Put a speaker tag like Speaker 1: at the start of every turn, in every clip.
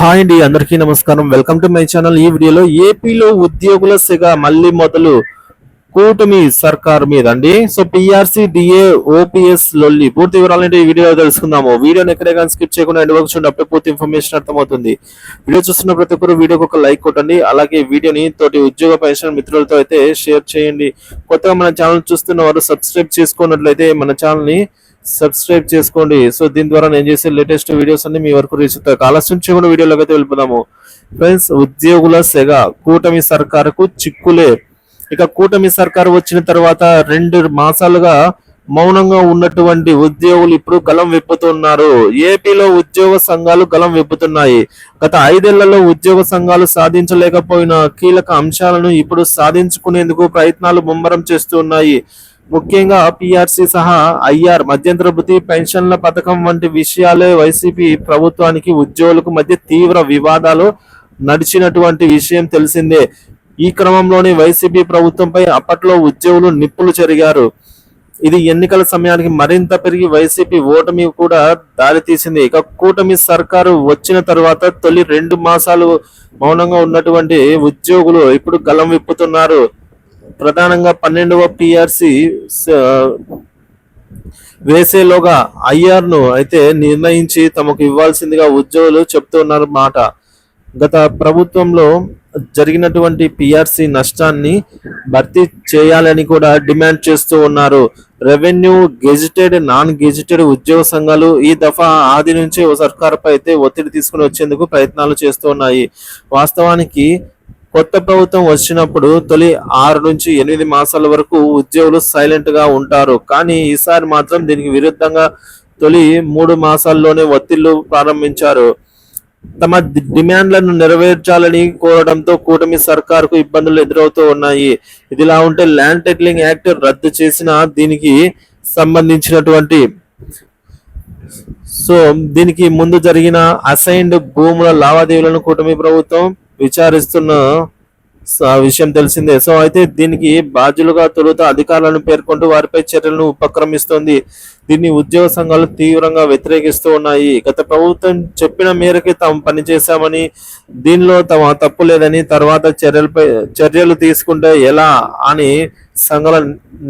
Speaker 1: Hi అండి, అందరికీ నమస్కారం. Welcome to my channel. ఈ వీడియోలో ఏపీలో ఉద్యోగుల సెగ మళ్ళీ మొదలు కూటమి సర్కార్ మీద అండి. సో పిఆర్సీ డిఏ ఓపీఎస్ లొల్లి పూర్తి వివరాలంటే ఈ వీడియోలో తెలుసుకుందాము. వీడియోని ఎక్కడే కానీ స్కిప్ చేయకుండా ఎండ్ వరకు చూడండి, అప్పుడే పూర్తి ఇన్ఫర్మేషన్ అర్థమవుతుంది. వీడియో చూస్తున్న ప్రతి ఒక్కరు వీడియోకి ఒక లైక్ కొట్టండి. అలాగే వీడియోని తోటి ఉద్యోగ పెన్షన్ మిత్రులతో అయితే షేర్ చేయండి. కొత్తగా మన ఛానల్ చూస్తున్న వారు సబ్స్క్రైబ్ చేసుకున్నట్లయితే మన ఛానల్ని సబ్స్క్రైబ్ చేసుకోండి. సో దీని ద్వారా నేను చేసే లేటెస్ట్ వీడియోస్ అన్ని మీ వరకు రీచ్ అవుతాయి. ఆలస్యం చేయకుండా వీడియోలోకి అయితే వెళ్ళిపోదాము. ఫ్రెండ్స్, ఉద్యోగుల సెగ కూటమి సర్కారుకు చిక్కులే. ఇక కూటమి సర్కారు వచ్చిన తర్వాత 2 మాసాలుగా మౌనంగా ఉన్నటువంటి ఉద్యోగులు ఇప్పుడు గలం విప్పుతున్నారు. ఏపీలో ఉద్యోగ సంఘాలు గలం విప్పుతున్నాయి. గత 5 ఏళ్లలో ఉద్యోగ సంఘాలు సాధించలేకపోయిన కీలక అంశాలను ఇప్పుడు సాధించుకునేందుకు ప్రయత్నాలు ముమ్మరం చేస్తున్నాయి. ముఖ్యంగా పిఆర్సీ సహా ఐఆర్, మధ్యంతర భృతి, పెన్షన్ల పథకం వంటి విషయాలే వైసీపీ ప్రభుత్వానికి ఉద్యోగులకు మధ్య తీవ్ర వివాదాలు నడిచినటువంటి విషయం తెలిసిందే. ఈ క్రమంలోనే వైసీపీ ప్రభుత్వంపై అప్పట్లో ఉద్యోగులు నిప్పులు చెరిగారు. ఇది ఎన్నికల సమయానికి మరింత పెరిగి వైసీపీ ఓటమి కూడా దారితీసింది. ఇక కూటమి సర్కారు వచ్చిన తర్వాత తొలి 2 మాసాలు మౌనంగా ఉన్నటువంటి ఉద్యోగులు ఇప్పుడు గలం విప్పుతున్నారు. ప్రధానంగా 12వ పిఆర్సీ వేసేలోగా ఐఆర్ను అయితే నిర్ణయించి తమకు ఇవ్వాల్సిందిగా ఉద్యోగులు చెప్తున్నారు మాట. గత ప్రభుత్వంలో జరిగినటువంటి పిఆర్సీ నష్టాన్ని భర్తీ చేయాలని కూడా డిమాండ్ చేస్తూ ఉన్నారు. రెవెన్యూ, గెజిటెడ్, నాన్ గెజిటెడ్ ఉద్యోగ సంఘాలు ఈ దఫా ఆది నుంచి సర్కారుపై అయితే ఒత్తిడి తీసుకుని వచ్చేందుకు ప్రయత్నాలు చేస్తూ ఉన్నాయి. వాస్తవానికి కొత్త ప్రభుత్వం వచ్చినప్పుడు తొలి 6 నుంచి 8 మాసాల వరకు ఉద్యోగులు సైలెంట్ గా ఉంటారు. కానీ ఈసారి మాత్రం దీనికి విరుద్ధంగా తొలి 3 మాసాల్లోనే ఒత్తిళ్లు ప్రారంభించారు. తమ డిమాండ్లను నెరవేర్చాలని కోరడంతో కూటమి సర్కారుకు ఇబ్బందులు ఎదురవుతూ ఉన్నాయి. ఇదిలా ఉంటే ల్యాండ్ టైటిలింగ్ యాక్ట్ రద్దు చేసిన దీనికి సంబంధించినటువంటి దీనికి ముందు జరిగిన అసైన్డ్ భూముల లావాదేవీలను కూటమి ప్రభుత్వం విచారిస్తున్న విషయం తెలిసిందే. సో అయితే దీనికి బాధ్యులుగా తొలుత అధికారులను పేర్కొంటూ వారిపై చర్యలను ఉపక్రమిస్తోంది. దీన్ని ఉద్యోగ సంఘాలు తీవ్రంగా వ్యతిరేకిస్తూ ఉన్నాయి. గత ప్రభుత్వం చెప్పిన మేరకే తాము పనిచేశామని, దీనిలో తమ తప్పు లేదని, తర్వాత చర్యలు తీసుకుంటే ఎలా అని సంఘాల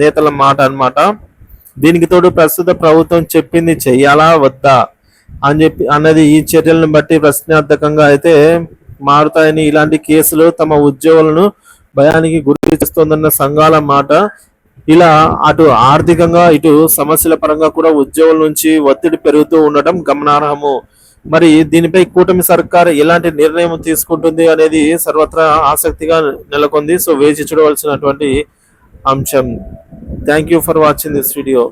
Speaker 1: నేతల మాట అన్నమాట. దీనికి తోడు ప్రస్తుత ప్రభుత్వం చెప్పింది చెయ్యాలా వద్దా అన్నది ఈ చర్యలను బట్టి ప్రశ్నార్థకంగా అయితే మారుతాయని, ఇలాంటి కేసులు తమ ఉద్యోగులను భయానికి గురి చేస్తోందన్న సంఘాల మాట. ఇలా అటు ఆర్థికంగా ఇటు సమస్యల పరంగా కూడా ఉద్యోగుల నుంచి ఒత్తిడి పెరుగుతూ ఉండటం గమనార్హము. మరి దీనిపై కూటమి సర్కార్ ఎలాంటి నిర్ణయం తీసుకుంటుంది అనేది సర్వత్రా ఆసక్తిగా నెలకొంది. సో వేచి చూడవలసినటువంటి అంశం. Thank you for watching this video.